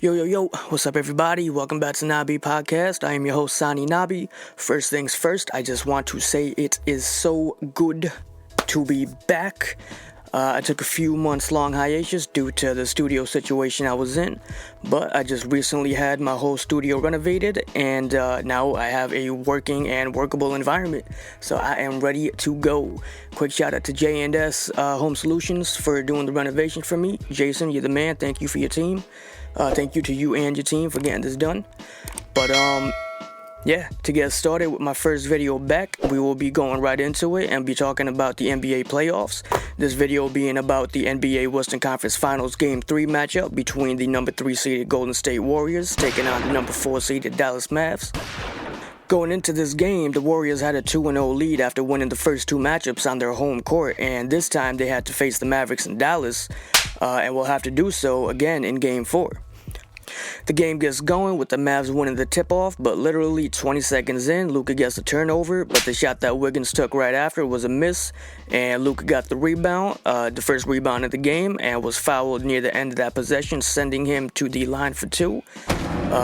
Yo, what's up everybody? Welcome back to Nabi Podcast. I am your host, Sani Nabi. First things first, I just want to say it is so good to be back. I took a few months long hiatus due to the studio situation I was in, but I just recently had my whole studio renovated, and now I have a working and workable environment, so I am ready to go. Quick shout out to J&S Home Solutions for doing the renovation for me. Jason, you're the man. Thank you for your team. Thank you to you and your team for getting this done. But to get started with my first video back, we will be going right into it and be talking about the NBA playoffs. This video being about the NBA Western Conference Finals Game 3 matchup between the number 3 seeded Golden State Warriors taking on the number 4 seeded Dallas Mavs. Going into this game, the Warriors had a 2-0 lead after winning the first two matchups on their home court, and this time they had to face the Mavericks in Dallas, and will have to do so again in Game 4. The game gets going with the Mavs winning the tip-off, but literally 20 seconds in, Luka gets a turnover, but the shot that Wiggins took right after was a miss, and Luka got the rebound, the first rebound of the game, and was fouled near the end of that possession, sending him to the line for two,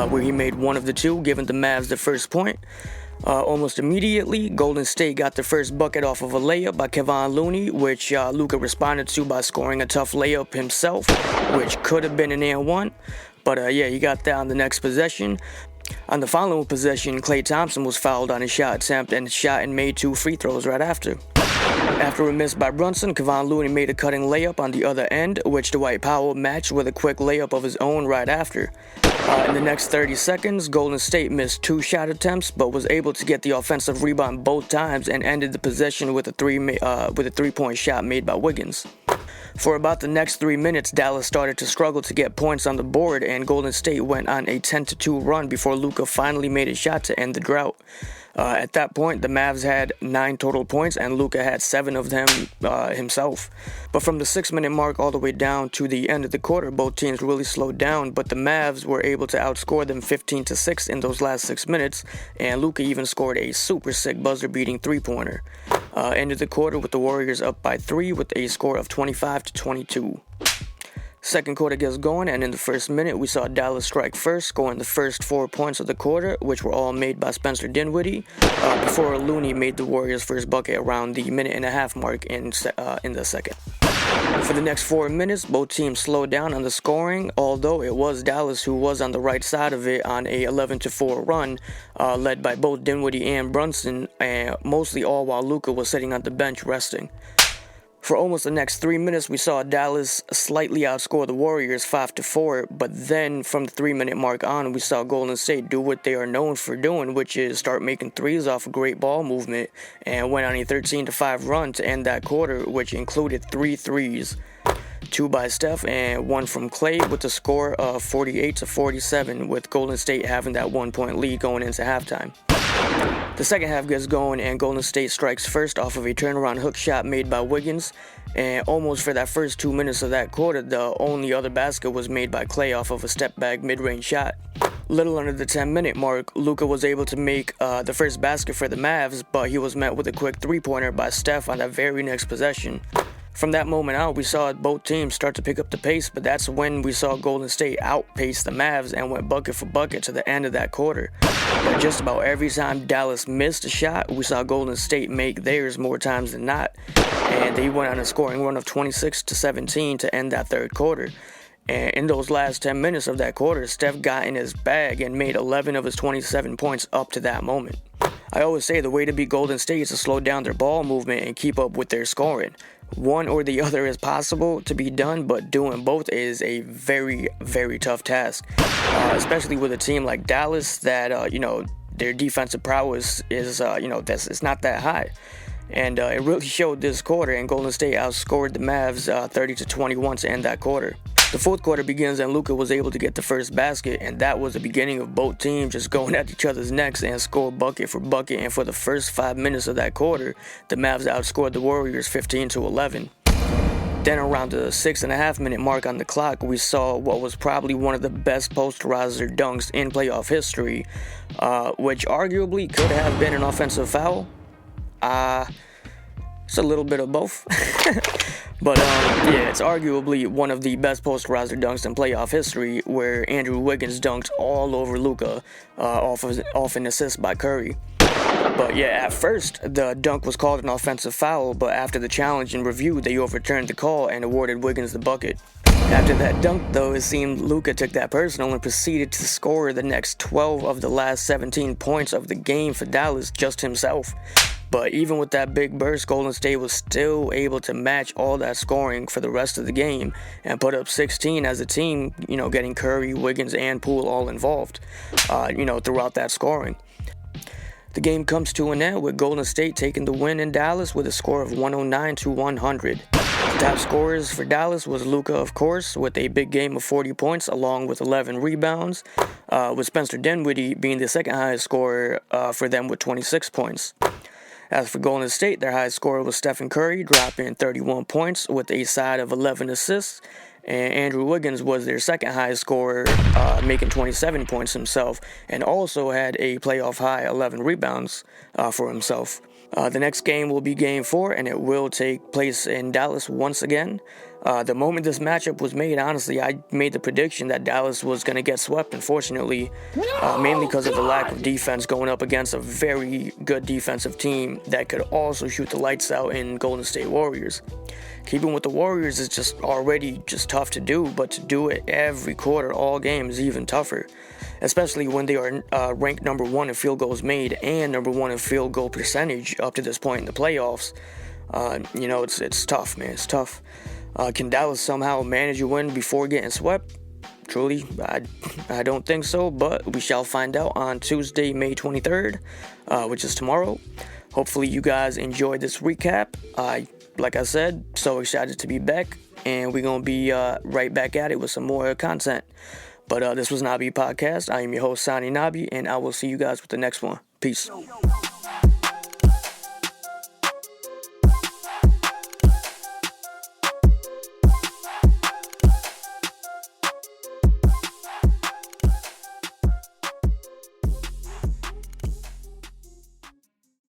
where he made one of the two, giving the Mavs the first point. Almost immediately, Golden State got the first bucket off of a layup by Kevon Looney, which Luka responded to by scoring a tough layup himself, which could have been an and one. But he got that on the next possession. On the following possession, Klay Thompson was fouled on his shot attempt and shot and made two free throws right after. After a miss by Brunson, Kevon Looney made a cutting layup on the other end, which Dwight Powell matched with a quick layup of his own right after. In the next 30 seconds, Golden State missed two shot attempts, but was able to get the offensive rebound both times and ended the possession with a three-point shot made by Wiggins. For about the next 3 minutes, Dallas started to struggle to get points on the board, and Golden State went on a 10-2 run before Luka finally made a shot to end the drought. At that point, the Mavs had 9 total points, and Luka had 7 of them himself. But from the 6-minute mark all the way down to the end of the quarter, both teams really slowed down, but the Mavs were able to outscore them 15-6 in those last 6 minutes, and Luka even scored a super sick buzzer-beating three-pointer. Ended the quarter with the Warriors up by 3 with a score of 25-22. Second quarter gets going, and in the first minute, we saw Dallas strike first, scoring the first 4 points of the quarter, which were all made by Spencer Dinwiddie, before Looney made the Warriors' first bucket around the minute-and-a-half mark in the second. For the next 4 minutes, both teams slowed down on the scoring, although it was Dallas who was on the right side of it on a 11-4 run, led by both Dinwiddie and Brunson, and mostly all while Luka was sitting on the bench resting. For almost the next 3 minutes, we saw Dallas slightly outscore the Warriors 5-4, but then from the 3-minute mark on, we saw Golden State do what they are known for doing, which is start making threes off of great ball movement, and went on a 13-5 run to end that quarter, which included 3 threes, 2 by Steph and 1 from Klay, with the score of 48-47, with Golden State having that 1-point lead going into halftime. The second half gets going, and Golden State strikes first off of a turnaround hook shot made by Wiggins, and almost for that first 2 minutes of that quarter, the only other basket was made by Klay off of a step-back mid-range shot. Little under the 10-minute mark, Luka was able to make the first basket for the Mavs, but he was met with a quick three-pointer by Steph on that very next possession. From that moment out, we saw both teams start to pick up the pace, but that's when we saw Golden State outpace the Mavs and went bucket for bucket to the end of that quarter. But just about every time Dallas missed a shot, we saw Golden State make theirs more times than not, and they went on a scoring run of 26-17 to end that third quarter. And in those last 10 minutes of that quarter, Steph got in his bag and made 11 of his 27 points up to that moment. I always say the way to beat Golden State is to slow down their ball movement and keep up with their scoring. One or the other is possible to be done, but doing both is a very, very tough task, especially with a team like Dallas that, their defensive prowess is, it's not that high. And it really showed this quarter, and Golden State outscored the Mavs 30-21 to end that quarter. The fourth quarter begins, and Luka was able to get the first basket, and that was the beginning of both teams just going at each other's necks and score bucket for bucket. And for the first 5 minutes of that quarter, the Mavs outscored the Warriors 15-11. Then around the 6.5-minute mark on the clock, we saw what was probably one of the best posterizer dunks in playoff history, which arguably could have been an offensive foul. It's a little bit of both. But yeah, it's arguably one of the best posterizer dunks in playoff history, where Andrew Wiggins dunked all over Luka off an assist by Curry. But yeah, at first, the dunk was called an offensive foul, but after the challenge and review, they overturned the call and awarded Wiggins the bucket. After that dunk, though, it seemed Luka took that personal and proceeded to score the next 12 of the last 17 points of the game for Dallas just himself. But even with that big burst, Golden State was still able to match all that scoring for the rest of the game and put up 16 as a team, getting Curry, Wiggins, and Poole all involved, throughout that scoring. The game comes to an end with Golden State taking the win in Dallas with a score of 109-100. The top scorers for Dallas was Luka, of course, with a big game of 40 points along with 11 rebounds, with Spencer Dinwiddie being the second highest scorer for them with 26 points. As for Golden State, their highest scorer was Stephen Curry, dropping 31 points with a side of 11 assists, and Andrew Wiggins was their second highest scorer, making 27 points himself, and also had a playoff high 11 rebounds for himself. The next game will be Game 4, and it will take place in Dallas once again. The moment this matchup was made, honestly, I made the prediction that Dallas was going to get swept, unfortunately, mainly because of the lack of defense going up against a very good defensive team that could also shoot the lights out in Golden State Warriors. Keeping with the Warriors is just already tough to do, but to do it every quarter, all game, is even tougher, especially when they are ranked number 1 in field goals made and number 1 in field goal percentage up to this point in the playoffs. It's tough, man. It's tough. Can Dallas somehow manage a win before getting swept? Truly, I don't think so, but we shall find out on Tuesday, May 23rd, which is tomorrow. Hopefully you guys enjoyed this recap. Like I said, so excited to be back, and we're going to be right back at it with some more content. But this was Nabi Podcast. I am your host, Sani Nabi, and I will see you guys with the next one. Peace.